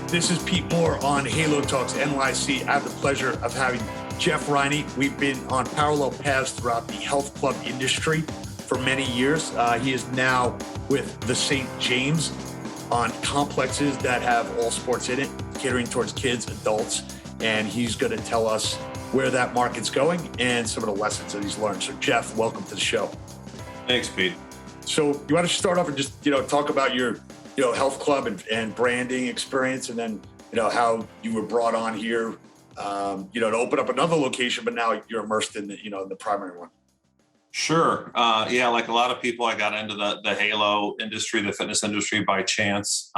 This is Pete Moore on Halo Talks NYC. I have the pleasure of having Jeff Riney. We've been on parallel paths throughout the health club industry for many years. He is now with the St. James on complexes that have all sports in it, catering towards kids, adults, and he's going to tell us where that market's going and some of the lessons that he's learned. So Jeff, welcome to the show. Thanks, Pete. So you want to start off and just, talk about your health club and branding experience, and then, how you were brought on here, to open up another location, but now you're immersed in the primary one. Sure. Like a lot of people, I got into the Halo industry, the fitness industry by chance.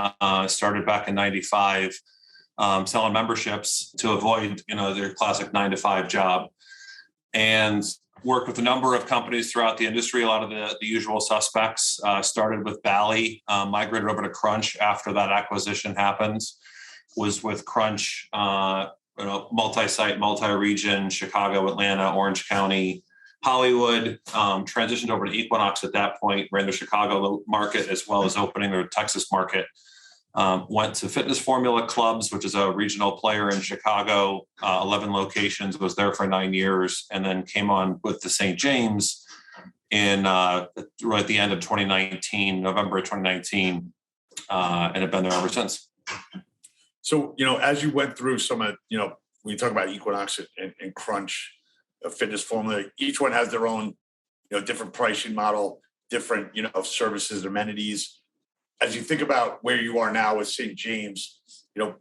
Started back in 95, selling memberships to avoid, their classic 9-to-5 job, and worked with a number of companies throughout the industry, a lot of the usual suspects. Started with Bally, migrated over to Crunch after that acquisition happened. Was with Crunch, multi-site, multi-region, Chicago, Atlanta, Orange County, Hollywood. Transitioned over to Equinox at that point, ran the Chicago market as well as opening their Texas market. Went to Fitness Formula Clubs, which is a regional player in Chicago, 11 locations, was there for 9 years, and then came on with the St. James in right at the end of 2019, November of 2019, and have been there ever since. So, as you went through some of, when you talk about Equinox and Crunch, Fitness Formula, each one has their own, different pricing model, different, services, amenities. As you think about where you are now with St. James,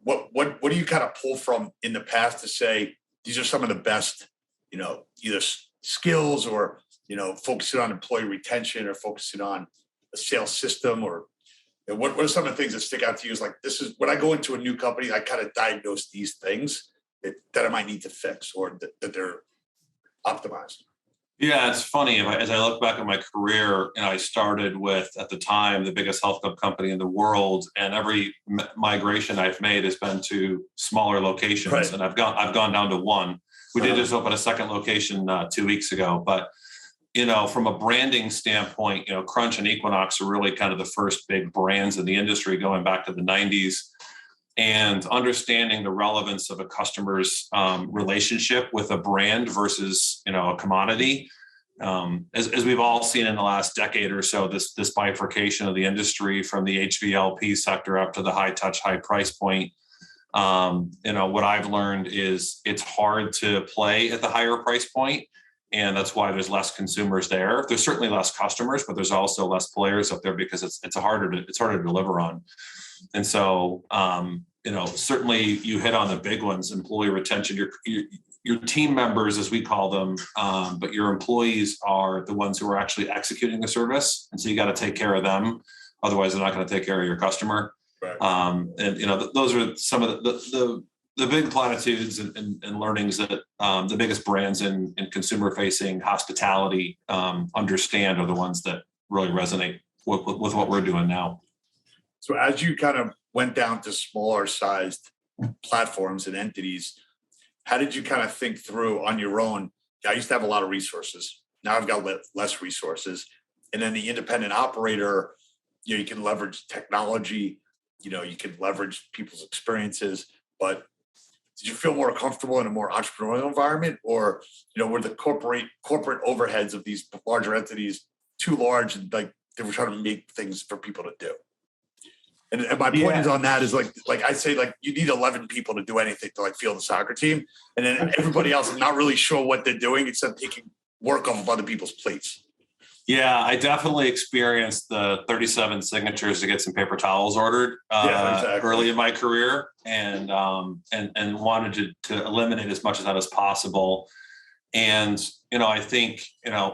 what do you kind of pull from in the past to say these are some of the best, either skills or, focusing on employee retention or focusing on a sales system, or what are some of the things that stick out to you as like, this is when I go into a new company, I kind of diagnose these things that I might need to fix or that they're optimized? Yeah, it's funny. As I look back at my career, I started with, at the time, the biggest health club company in the world, and every migration I've made has been to smaller locations, right. And I've gone down to one. We did just open a second location 2 weeks ago, but from a branding standpoint, Crunch and Equinox are really kind of the first big brands in the industry going back to the 90s. And understanding the relevance of a customer's relationship with a brand versus, a commodity. As we've all seen in the last decade or so, this bifurcation of the industry from the HVLP sector up to the high touch, high price point. What I've learned is it's hard to play at the higher price point, and that's why there's less consumers there. There's certainly less customers, but there's also less players up there because it's harder to deliver on. And so, certainly you hit on the big ones: employee retention. Your team members, as we call them, but your employees are the ones who are actually executing the service, and so you got to take care of them. Otherwise, they're not going to take care of your customer. Right. Those are some of the big platitudes and learnings that the biggest brands in consumer-facing hospitality understand are the ones that really resonate with what we're doing now. So as you kind of went down to smaller sized platforms and entities, how did you kind of think through on your own? I used to have a lot of resources. Now I've got less resources. And then the independent operator, you can leverage technology, you can leverage people's experiences. But did you feel more comfortable in a more entrepreneurial environment, or, were the corporate overheads of these larger entities too large and like they were trying to make things for people to do? And my point is on that is like I say, like you need 11 people to do anything to like field the soccer team. And then everybody else is not really sure what they're doing except taking work off of other people's plates. Yeah, I definitely experienced the 37 signatures to get some paper towels ordered early in my career, and wanted to eliminate as much of that as possible. And, I think,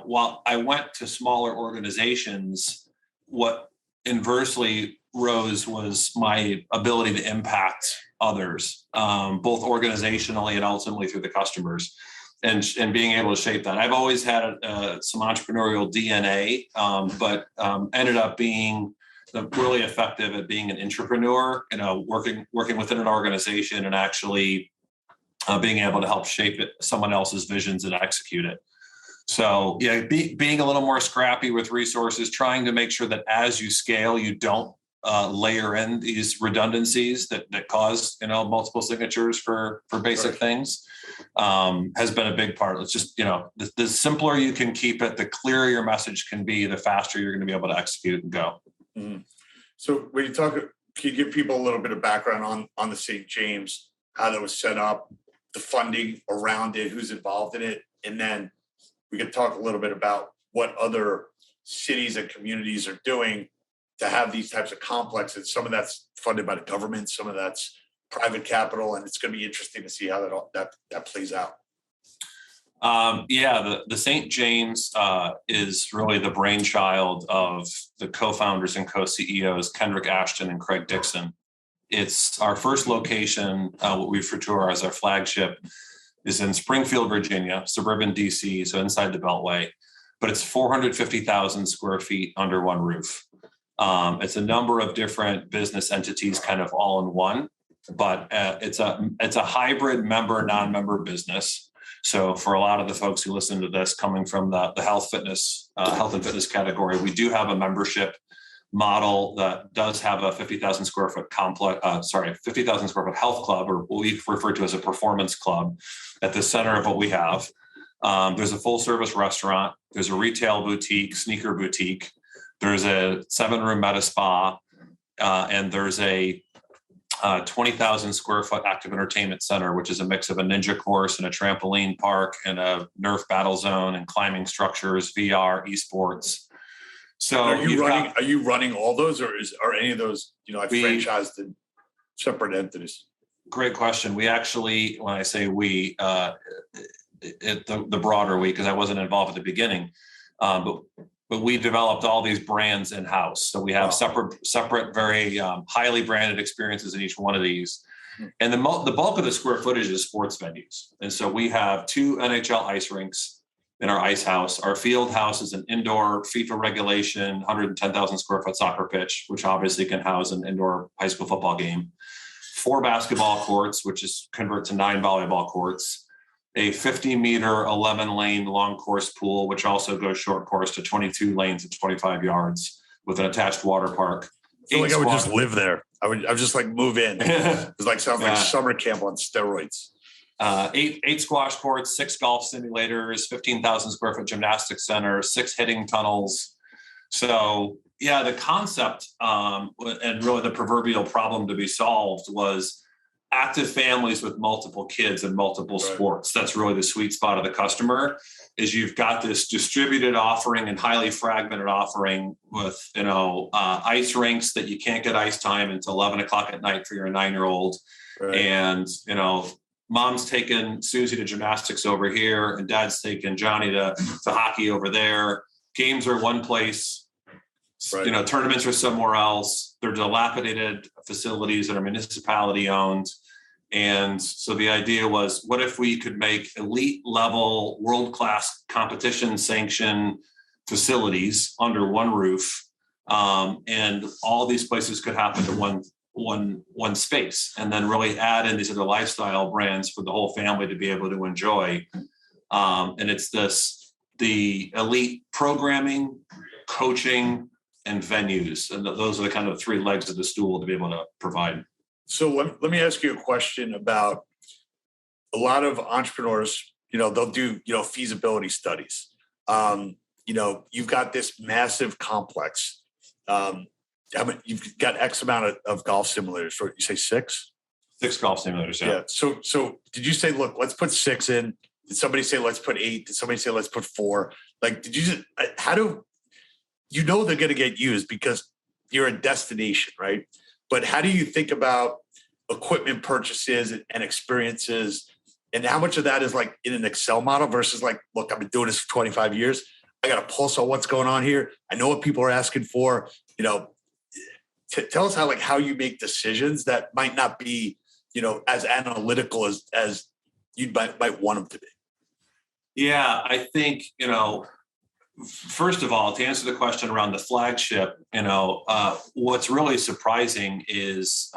while I went to smaller organizations, what inversely rose was my ability to impact others, both organizationally and ultimately through the customers, and being able to shape that. I've always had some entrepreneurial DNA, but ended up being really effective at being an entrepreneur, working within an organization and actually being able to help shape someone else's visions and execute it. So being a little more scrappy with resources, trying to make sure that as you scale, you don't layer in these redundancies that cause, multiple signatures for basic things, has been a big part. It's just, the simpler you can keep it, the clearer your message can be, the faster you're going to be able to execute and go. Mm-hmm. So when you talk, can you give people a little bit of background on the St. James, how that was set up, the funding around it, who's involved in it, and then we could talk a little bit about what other cities and communities are doing to have these types of complexes. Some of that's funded by the government, some of that's private capital, and it's going to be interesting to see how that plays out. The St. James is really the brainchild of the co-founders and co-CEOs, Kendrick Ashton and Craig Dixon. It's our first location, what we refer to as our flagship, is in Springfield, Virginia, suburban DC, so inside the Beltway, but it's 450,000 square feet under one roof. It's a number of different business entities kind of all in one, but it's a hybrid member, non-member business. So for a lot of the folks who listen to this coming from the health and fitness category, we do have a membership model that does have a 50,000 square foot 50,000 square foot health club, or what we refer to as a performance club, at the center of what we have. There's a full service restaurant. There's a retail boutique, sneaker boutique. There's a 7-room meta spa, and there's a 20,000 square foot active entertainment center, which is a mix of a ninja course and a trampoline park and a Nerf battle zone and climbing structures, VR, esports. So are you running all those, or are any of those, franchised in separate entities? Great question. We actually, when I say we, the broader we, because I wasn't involved at the beginning, but we developed all these brands in-house. So we have separate, very highly branded experiences in each one of these. And the bulk of the square footage is sports venues. And so we have 2 NHL ice rinks in our ice house. Our field house is an indoor FIFA regulation, 110,000 square foot soccer pitch, which obviously can house an indoor high school football game. 4 basketball courts, which is convert to 9 volleyball courts. A 50-meter, 11-lane long course pool, which also goes short course to 22 lanes at 25 yards with an attached water park. I feel like I would just live there. I would just move in. It sounds like summer camp on steroids. 8 squash courts, 6 golf simulators, 15,000 square foot gymnastics center, 6 hitting tunnels. So the concept and really the proverbial problem to be solved was active families with multiple kids and multiple sports. That's really the sweet spot of the customer, is you've got this distributed offering and highly fragmented offering with, ice rinks that you can't get ice time until 11 o'clock at night for your 9-year-old. Right. And, mom's taking Susie to gymnastics over here and dad's taking Johnny to hockey over there. Games are one place, right. Tournaments are somewhere else. They're dilapidated facilities that are municipality owned. And so the idea was, what if we could make elite level, world-class competition sanction facilities under one roof, and all these places could happen to one space, and then really add in these other lifestyle brands for the whole family to be able to enjoy. And it's the elite programming, coaching, and venues. And those are the kind of 3 legs of the stool to be able to provide. So let me ask you a question about a lot of entrepreneurs, they'll do, feasibility studies. You've got this massive complex. You've got X amount of golf simulators. You say 6? 6 golf simulators, yeah. So did you say, look, let's put 6 in? Did somebody say, let's put 8? Did somebody say, let's put 4? Did you just, they're going to get used because you're a destination, right? But how do you think about equipment purchases and experiences, and how much of that is in an Excel model versus look, I've been doing this for 25 years. I got a pulse on what's going on here. I know what people are asking for. Tell us how you make decisions that might not be, as analytical as you might want them to be. Yeah, I think, first of all, to answer the question around the flagship, what's really surprising is,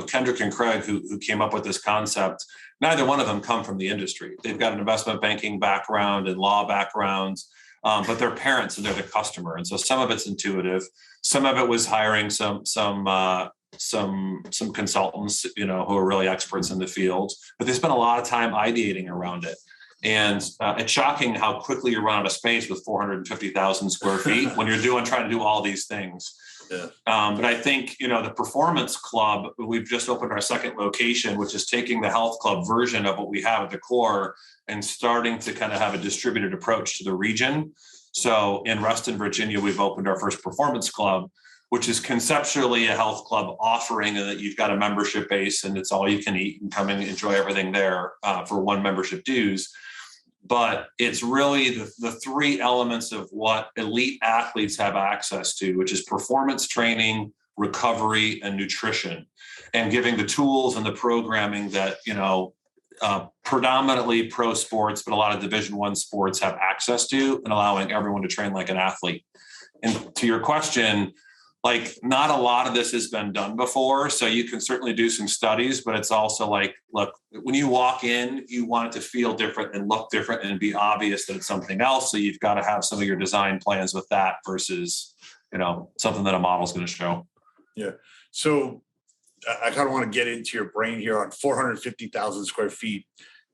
Kendrick and Craig, who came up with this concept, neither one of them come from the industry. They've got an investment banking background and law backgrounds, but they're parents and they're the customer. And so some of it's intuitive. Some of it was hiring some consultants, who are really experts in the field, but they spent a lot of time ideating around it. And it's shocking how quickly you run out of space with 450,000 square feet when you're trying to do all these things. Yeah. But I think, the Performance Club, we've just opened our second location, which is taking the health club version of what we have at the core and starting to kind of have a distributed approach to the region. So in Reston, Virginia, we've opened our first Performance Club, which is conceptually a health club offering that you've got a membership base and it's all you can eat and come and enjoy everything there for one membership dues. But it's really the three elements of what elite athletes have access to, which is performance training, recovery, and nutrition, and giving the tools and the programming that, predominantly pro sports, but a lot of Division I sports have access to, and allowing everyone to train like an athlete. And to your question, not a lot of this has been done before. So you can certainly do some studies, but it's also look, when you walk in, you want it to feel different and look different and be obvious that it's something else. So you've got to have some of your design plans with that versus, something that a model's going to show. Yeah. So I kind of want to get into your brain here on 450,000 square feet.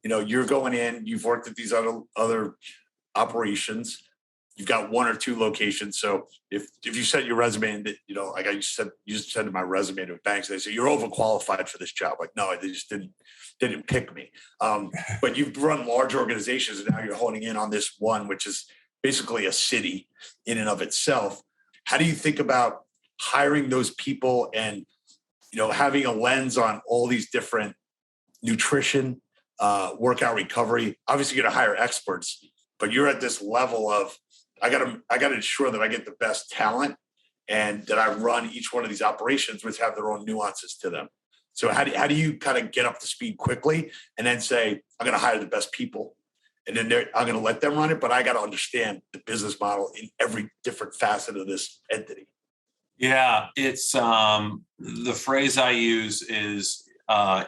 You're going in, you've worked at these other operations. You've got one or two locations. So if you set your resume and like you said in my resume to banks, they say you're overqualified for this job. No, they just didn't pick me. But you've run large organizations and now you're honing in on this one, which is basically a city in and of itself. How do you think about hiring those people and, having a lens on all these different nutrition, workout recovery? Obviously you're going to hire experts, but you're at this level of, I got to ensure that I get the best talent and that I run each one of these operations, which have their own nuances to them. So how do you kind of get up to speed quickly and then say, I'm going to hire the best people and then I'm going to let them run it, but I got to understand the business model in every different facet of this entity. Yeah, it's the phrase I use is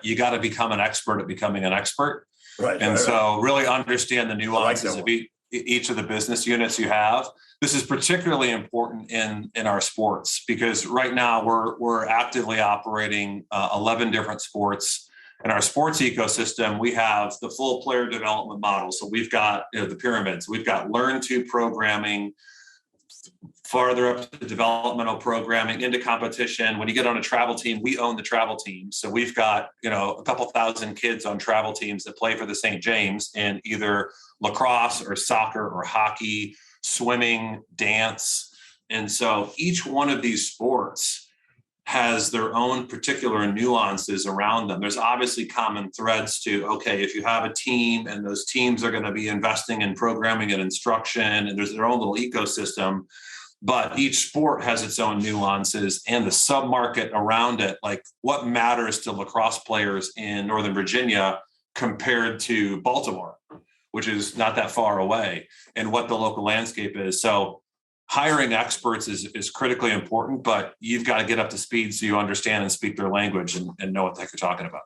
you got to become an expert at becoming an expert. Right. And so really understand the nuances of each of the business units you have. This is particularly important in our sports because right now we're actively operating 11 different sports. In our sports ecosystem, we have the full player development model. So we've got the pyramids, we've got learn to programming, farther up to developmental programming into competition. When you get on a travel team, we own the travel team. So we've got, a couple thousand kids on travel teams that play for the St. James in either lacrosse or soccer or hockey, swimming, dance. And so each one of these sports has their own particular nuances around them. There's obviously common threads to, okay, if you have a team and those teams are going to be investing in programming and instruction, and there's their own little ecosystem, but each sport has its own nuances and the sub-market around it, like what matters to lacrosse players in Northern Virginia compared to Baltimore, which is not that far away, and what the local landscape is. So hiring experts is critically important, but you've got to get up to speed so you understand and speak their language and know what the heck you're talking about.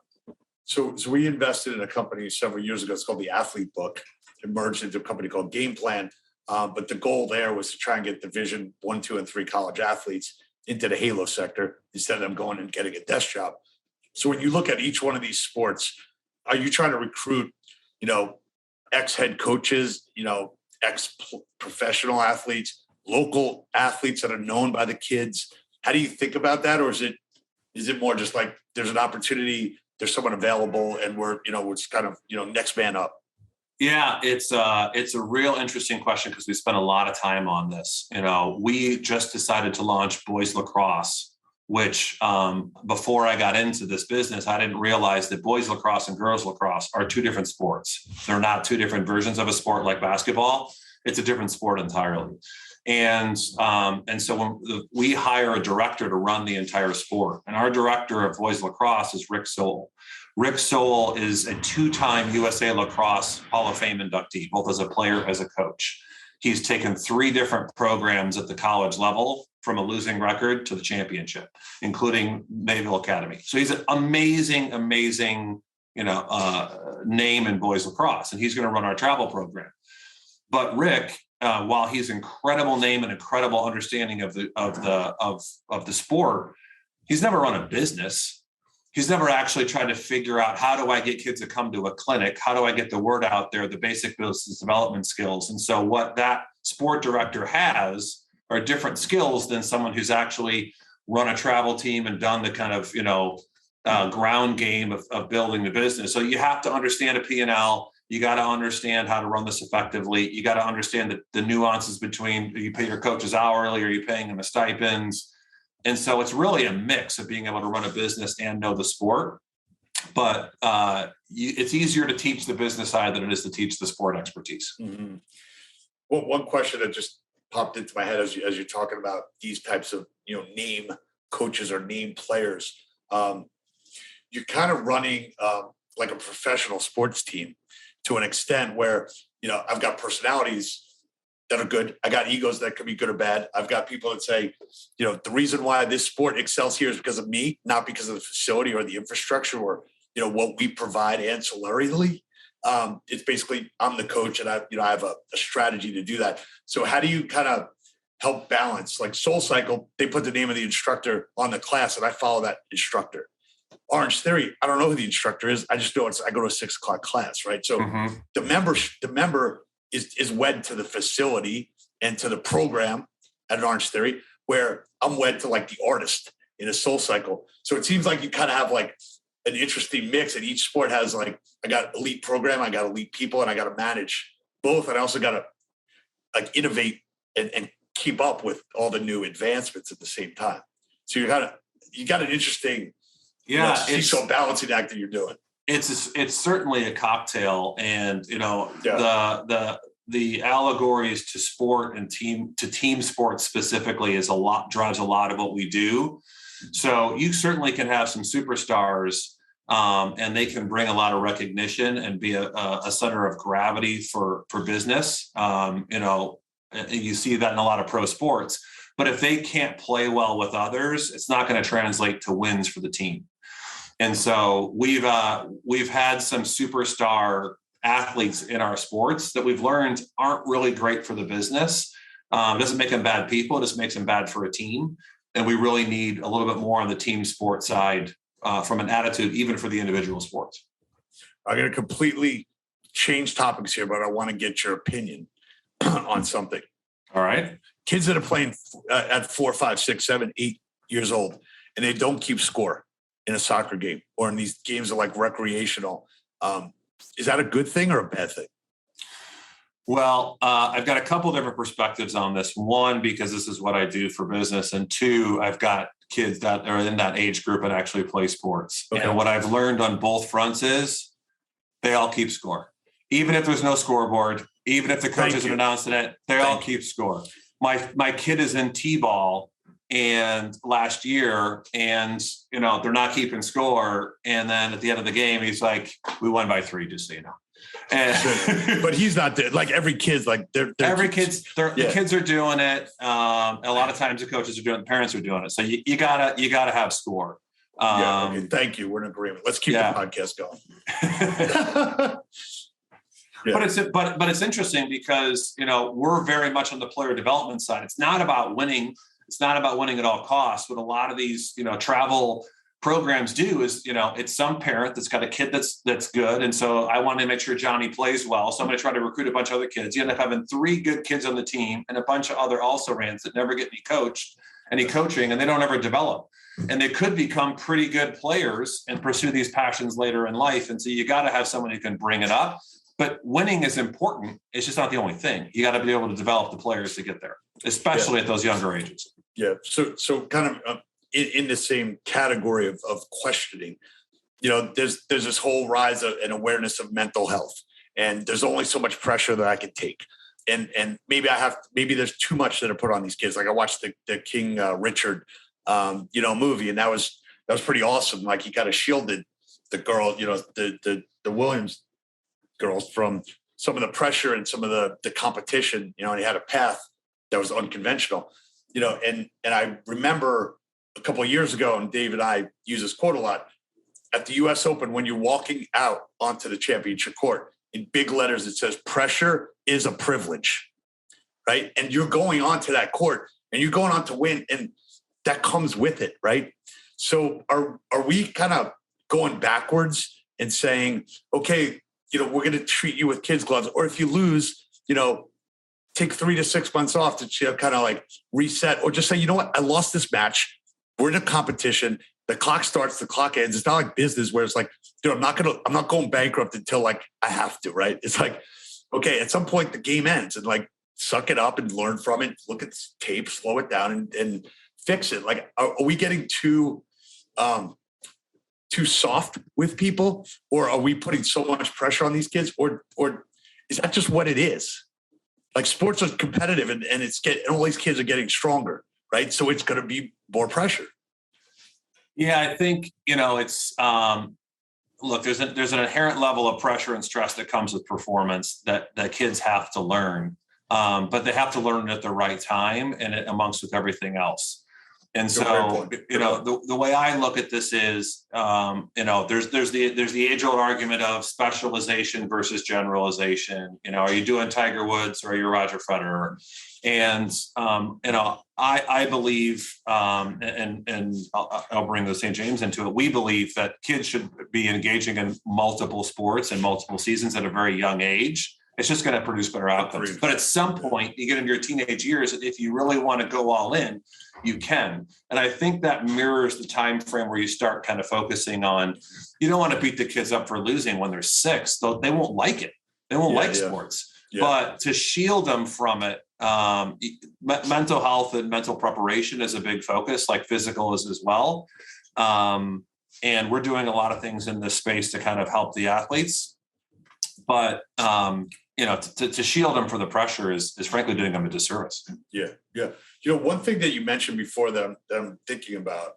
So we invested in a company several years ago. It's called the Athlete Book. It merged into a company called Game Plan. But the goal there was to try and get Division I, II, and III college athletes into the Halo sector instead of them going and getting a desk job. So when you look at each one of these sports, are you trying to recruit, ex-head coaches, ex-professional athletes, local athletes that are known by the kids? How do you think about that? Or is it more just like there's an opportunity, there's someone available, and we're kind of, next man up? Yeah, it's a real interesting question because we spent a lot of time on this. We just decided to launch boys lacrosse, which before I got into this business, I didn't realize that boys lacrosse and girls lacrosse are two different sports. They're not two different versions of a sport like basketball. It's a different sport entirely. And so when we hire a director to run the entire sport, and our director of boys lacrosse is Rick Sowell. Rick Sowell is a two-time USA Lacrosse Hall of Fame inductee, both as a player, as a coach. He's taken 3 different programs at the college level from a losing record to the championship, including Naval Academy. So he's an amazing name in boys lacrosse, and he's going to run our travel program. But Rick while he's incredible name and incredible understanding of the sport, he's never run a business. He's never actually tried to figure out, how do I get kids to come to a clinic? How do I get the word out there, the basic business development skills? And so what that sport director has are different skills than someone who's actually run a travel team and done the kind of, ground game of building the business. So you have to understand a P&L. You got to understand how to run this effectively. You got to understand the nuances between, you pay your coaches hourly, or you paying them a stipends. And so it's really a mix of being able to run a business and know the sport. But it's easier to teach the business side than it is to teach the sport expertise. Mm-hmm. Well, one question that just popped into my head as you're talking about these types of, name coaches or name players, you're kind of running like a professional sports team to an extent where, I've got personalities that are good. I got egos that could be good or bad. I've got people that say, the reason why this sport excels here is because of me, not because of the facility or the infrastructure or, what we provide ancillarily. It's basically, I'm the coach and I have a strategy to do that. So how do you kind of help balance? Like Soul Cycle, they put the name of the instructor on the class and I follow that instructor. Orange Theory, I don't know who the instructor is. I just know I go to a 6 o'clock class, right? So the member is wed to the facility and to the program at an Orange Theory, where I'm wed to like the artist in a Soul Cycle. So it seems like you kind of have like an interesting mix, and each sport has like, I got elite program, I got elite people, and I got to manage both. And I also got to like innovate and keep up with all the new advancements at the same time. So you got an interesting, seesaw balancing act that you're doing. It's certainly a cocktail, and the allegories to sport and team sports specifically drives a lot of what we do. So you certainly can have some superstars, and they can bring a lot of recognition and be a center of gravity for business. You see that in a lot of pro sports. But if they can't play well with others, it's not going to translate to wins for the team. And so we've had some superstar athletes in our sports that we've learned aren't really great for the business. Doesn't make them bad people, it just makes them bad for a team. And we really need a little bit more on the team sport side from an attitude, even for the individual sports. I'm going to completely change topics here, but I want to get your opinion on something. All right. Kids that are playing at 4, 5, 6, 7, 8 years old, and they don't keep score in a soccer game or in these games that are like recreational. Is that a good thing or a bad thing? Well, I've got a couple different perspectives on this. One, because this is what I do for business. And two, I've got kids that are in that age group and actually play sports. Okay. And what I've learned on both fronts is they all keep score. Even if there's no scoreboard, even if the coach isn't announcing it, they all keep score. My kid is in T-ball and last year, and they're not keeping score. And then at the end of the game, he's like, "We won by 3, just so you know." And but he's not there. Like every kid's like the kids are doing it. A lot of times the coaches are doing it, the parents are doing it. So you gotta have score. Okay. Thank you. We're in agreement. Let's keep the podcast going. But it's interesting because we're very much on the player development side. It's not about winning. It's not about winning at all costs. What a lot of these travel programs do is it's some parent that's got a kid that's good, and so I want to make sure Johnny plays well. So I'm going to try to recruit a bunch of other kids. You end up having 3 good kids on the team and a bunch of other also-rans that never get any coaching, and they don't ever develop. And they could become pretty good players and pursue these passions later in life. And so you got to have someone who can bring it up. But winning is important. It's just not the only thing. You got to be able to develop the players to get there, especially at those younger ages. Yeah. So kind of in the same category of questioning, there's this whole rise of an awareness of mental health, and there's only so much pressure that I can take. And maybe there's too much that are put on these kids. Like I watched the King Richard, movie, and that was pretty awesome. Like he kind of shielded the girl, the Williams girls from some of the pressure and some of the competition, and he had a path that was unconventional, and I remember a couple of years ago, and Dave and I use this quote a lot, at the US Open, when you're walking out onto the championship court, in big letters, it says, "Pressure is a privilege." right? And you're going on to that court and you're going on to win, and that comes with it, right? So are we kind of going backwards and saying, okay, we're going to treat you with kids' gloves, or if you lose, take 3 to 6 months off to kind of like reset, or just say, you know what, I lost this match. We're in a competition. The clock starts, the clock ends. It's not like business where it's like, I'm not going bankrupt until like I have to, right? It's like, okay, at some point the game ends, and like suck it up and learn from it. Look at tape, slow it down, and fix it. Like, are we getting too soft with people, or are we putting so much pressure on these kids, or is that just what it is? Like, sports are competitive, and all these kids are getting stronger, right? So it's going to be more pressure. Yeah, I think, it's, look, there's an inherent level of pressure and stress that comes with performance that kids have to learn, but they have to learn it at the right time and amongst with everything else. And so, the way I look at this is, there's the age old argument of specialization versus generalization. Are you doing Tiger Woods or are you Roger Federer? And, I believe, and I'll bring the St. James into it. We believe that kids should be engaging in multiple sports and multiple seasons at a very young age. It's just going to produce better outcomes. But at some point, you get into your teenage years, if you really want to go all in, you can. And I think that mirrors the time frame where you start kind of focusing on, you don't want to beat the kids up for losing when they're 6. They won't like it. They won't like sports. Yeah. But to shield them from it, mental health and mental preparation is a big focus, like physical is as well. And we're doing a lot of things in this space to kind of help the athletes. But to shield them from the pressure is frankly doing them a disservice. Yeah. One thing that you mentioned before that I'm thinking about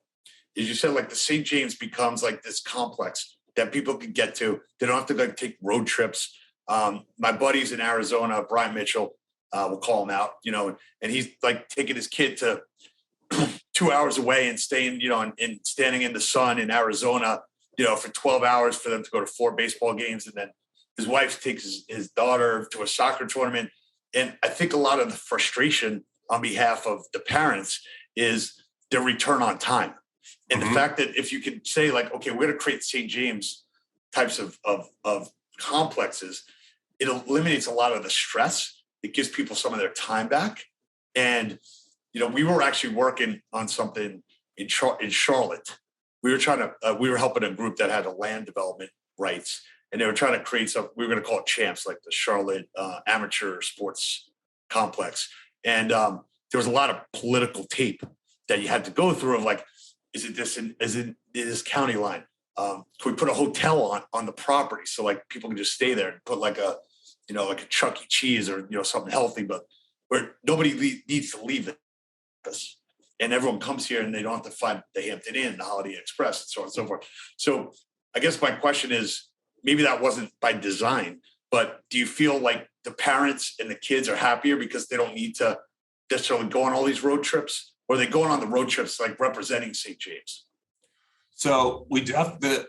is you said like the St. James becomes like this complex that people can get to. They don't have to like take road trips. My buddies in Arizona, Brian Mitchell, we'll call him out, and he's like taking his kid to 2 hours away and staying, and standing in the sun in Arizona, for 12 hours for them to go to 4 baseball games, and then his wife takes his daughter to a soccer tournament. And I think a lot of the frustration on behalf of the parents is their return on time. And the fact that if you can say like, okay, we're going to create St. James types of complexes, it eliminates a lot of the stress. It gives people some of their time back. And, we were actually working on something in Charlotte. We were helping a group that had a land development rights. And they were trying to create something, we were going to call it Champs, like the Charlotte Amateur Sports Complex. And there was a lot of political tape that you had to go through of like, is it this county line? Can we put a hotel on the property so like people can just stay there and put like a Chuck E. Cheese or, something healthy, but where nobody needs to leave this. And everyone comes here and they don't have to find the Hampton Inn, the Holiday Inn Express, and so on and so forth. So I guess my question is, maybe that wasn't by design, but do you feel like the parents and the kids are happier because they don't need to necessarily go on all these road trips, or are they going on the road trips like representing St. James? So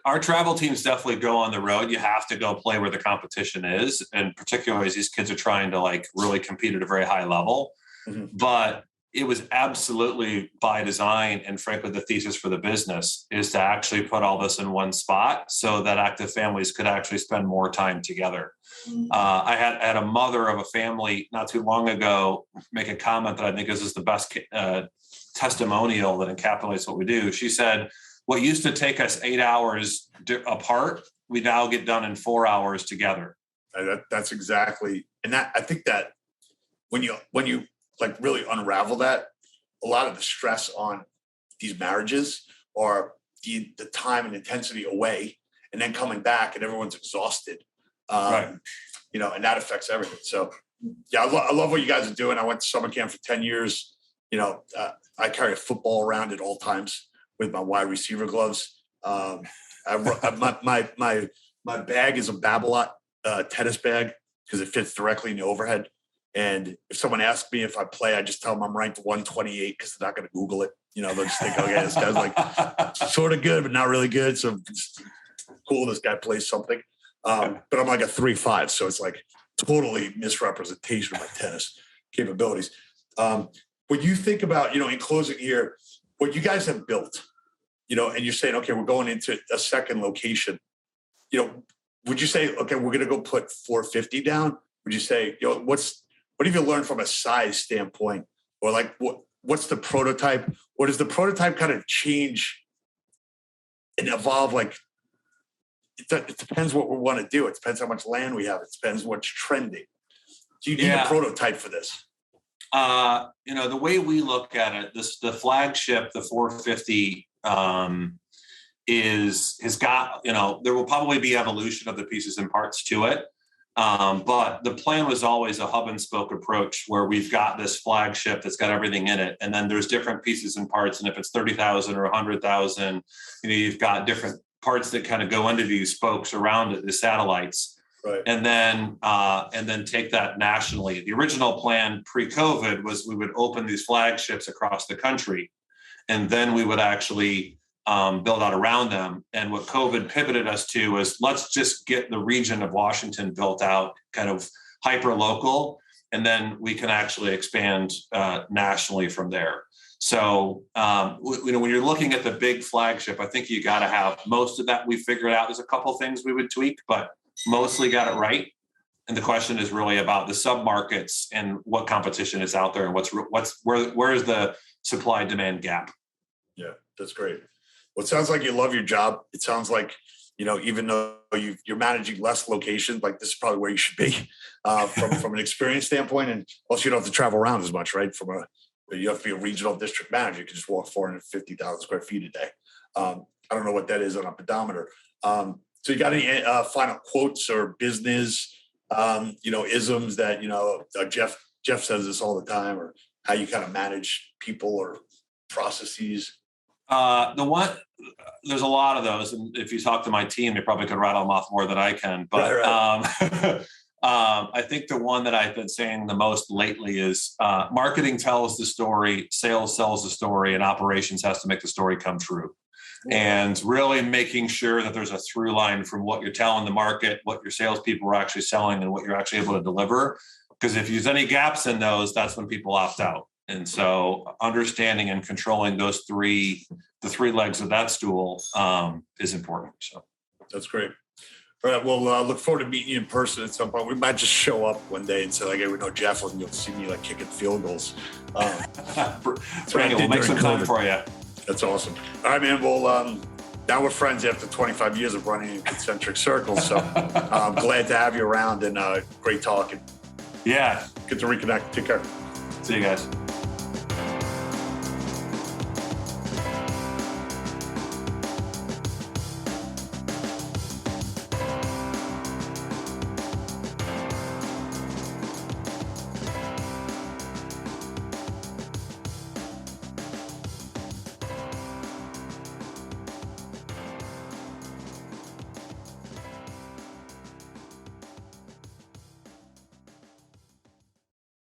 our travel teams definitely go on the road. You have to go play where the competition is, and particularly as these kids are trying to like really compete at a very high level. Mm-hmm. But it was absolutely by design, and frankly, the thesis for the business is to actually put all this in one spot so that active families could actually spend more time together. I had a mother of a family not too long ago make a comment that I think is the best testimonial that encapsulates what we do. She said, what used to take us 8 hours apart, we now get done in 4 hours together. That's exactly. And that, I think that when you like really unravel that, a lot of the stress on these marriages are the time and intensity away and then coming back and everyone's exhausted. Right. And that affects everything. So yeah, I love what you guys are doing. I went to summer camp for 10 years. I carry a football around at all times with my wide receiver gloves. My bag is a Babolat tennis bag because it fits directly in the overhead. And if someone asks me if I play, I just tell them I'm ranked 128 because they're not going to Google it. They'll just think, okay, this guy's like sort of good, but not really good. So it's cool, this guy plays something. But I'm like a 3.5. So it's like totally misrepresentation of my tennis capabilities. When you think about, in closing here, what you guys have built, and you're saying, okay, we're going into a second location, would you say, okay, we're going to go put 450 down? Would you say, what have you learned from a size standpoint? Or like, what's the prototype? Or does the prototype kind of change and evolve? Like, it depends what we want to do. It depends how much land we have. It depends what's trending. Do you need a prototype for this? The way we look at it, the flagship, the 450, has got, there will probably be evolution of the pieces and parts to it. But the plan was always a hub and spoke approach where we've got this flagship that's got everything in it. And then there's different pieces and parts. And if it's 30,000 or 100,000, you've got different parts that kind of go into these spokes around it, the satellites. Right. And then take that nationally. The original plan pre-COVID was we would open these flagships across the country, and then we would actually build out around them. And what COVID pivoted us to was let's just get the region of Washington built out, kind of hyper local, and then we can actually expand nationally from there. So when you're looking at the big flagship, I think you got to have most of that we figured out. There's a couple of things we would tweak, but mostly got it right. And the question is really about the sub-markets and what competition is out there and where is the supply demand gap. Yeah, that's great. Well, it sounds like you love your job. It sounds like, even though you're managing less locations, like this is probably where you should be from an experience standpoint. And also you don't have to travel around as much, right? You have to be a regional district manager. You can just walk 450,000 square feet a day. I don't know what that is on a pedometer. So you got any final quotes or business, isms that, Jeff says this all the time, or how you kind of manage people or processes? There's a lot of those. And if you talk to my team, they probably could rattle them off more than I can. But right. I think the one that I've been saying the most lately is marketing tells the story, sales sells the story, and operations has to make the story come true. And really making sure that there's a through line from what you're telling the market, what your salespeople are actually selling, and what you're actually able to deliver. Because if there's any gaps in those, that's when people opt out. And so understanding and controlling the three legs of that stool is important. So that's great. All right. Well, look forward to meeting you in person at some point. We might just show up one day and say, like, hey, we know Jeff, and you'll see me like kicking field goals. Bring it. We'll make some time for you. That's awesome. All right, man. Well, now we're friends after 25 years of running in concentric circles. So I'm glad to have you around, and great talking. Yeah. Good to reconnect. Take care. See you guys.